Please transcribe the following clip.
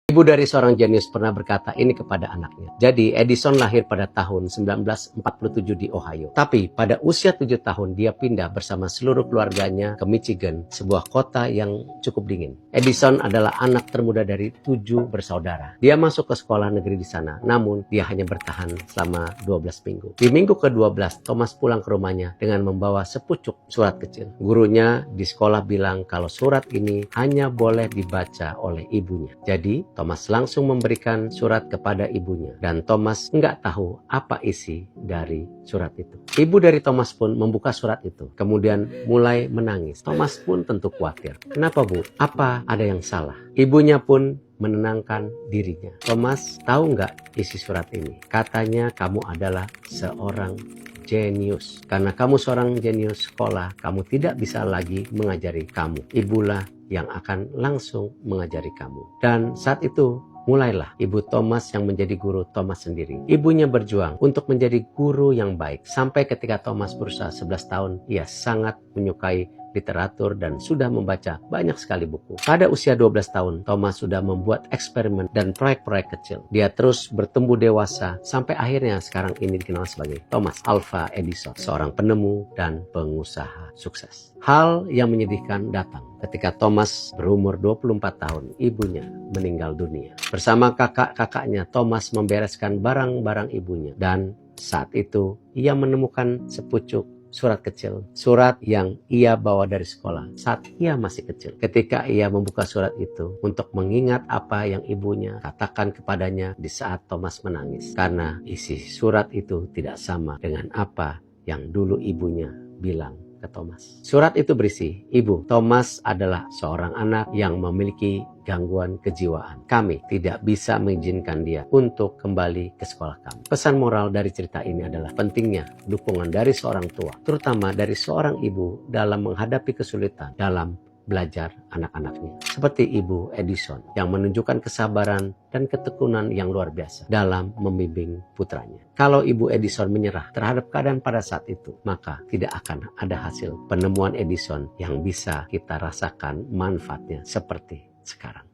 Ibu dari seorang jenius pernah berkata ini kepada anaknya. Jadi Edison lahir pada tahun 1947 di Ohio. Tapi pada usia 7 tahun dia pindah bersama seluruh keluarganya ke Michigan, sebuah kota yang cukup dingin. Edison adalah anak termuda dari 7 bersaudara. Dia masuk ke sekolah negeri di sana, namun dia hanya bertahan selama 12 minggu. Di minggu ke-12, Thomas pulang ke rumahnya dengan membawa sepucuk surat kecil. Gurunya di sekolah bilang kalau surat ini hanya boleh dibaca oleh ibunya. Jadi Thomas langsung memberikan surat kepada ibunya dan Thomas nggak tahu apa isi dari surat itu. Ibu dari Thomas pun membuka surat itu, kemudian mulai menangis. Thomas pun tentu khawatir. Kenapa, Bu? Apa ada yang salah? Ibunya pun menenangkan dirinya. Thomas, tahu nggak isi surat ini? Katanya kamu adalah seorang jenius. Karena kamu seorang jenius sekolah, kamu tidak bisa lagi mengajari kamu. Ibulah yang akan langsung mengajari kamu. Dan saat itu mulailah ibu Thomas yang menjadi guru Thomas sendiri. Ibunya berjuang untuk menjadi guru yang baik. Sampai ketika Thomas berusia 11 tahun, ia sangat menyukai literatur dan sudah membaca banyak sekali buku. Pada usia 12 tahun, Thomas sudah membuat eksperimen dan proyek-proyek kecil. Dia terus bertumbuh dewasa sampai akhirnya sekarang ini dikenal sebagai Thomas Alva Edison, seorang penemu dan pengusaha sukses. Hal yang menyedihkan datang ketika Thomas berumur 24 tahun, ibunya meninggal dunia. Bersama kakak-kakaknya, Thomas membereskan barang-barang ibunya dan saat itu ia menemukan sepucuk surat kecil, surat yang ia bawa dari sekolah saat ia masih kecil. Ketika ia membuka surat itu untuk mengingat apa yang ibunya katakan kepadanya di saat Thomas menangis, karena isi surat itu tidak sama dengan apa yang dulu ibunya bilang ke Thomas. Surat itu berisi, Ibu, Thomas adalah seorang anak yang memiliki gangguan kejiwaan. Kami tidak bisa mengizinkan dia untuk kembali ke sekolah kami. Pesan moral dari cerita ini adalah pentingnya dukungan dari seorang tua, terutama dari seorang ibu dalam menghadapi kesulitan dalam belajar anak-anaknya. Seperti Ibu Edison yang menunjukkan kesabaran dan ketekunan yang luar biasa dalam membimbing putranya. Kalau Ibu Edison menyerah terhadap keadaan pada saat itu, maka tidak akan ada hasil penemuan Edison yang bisa kita rasakan manfaatnya seperti sekarang.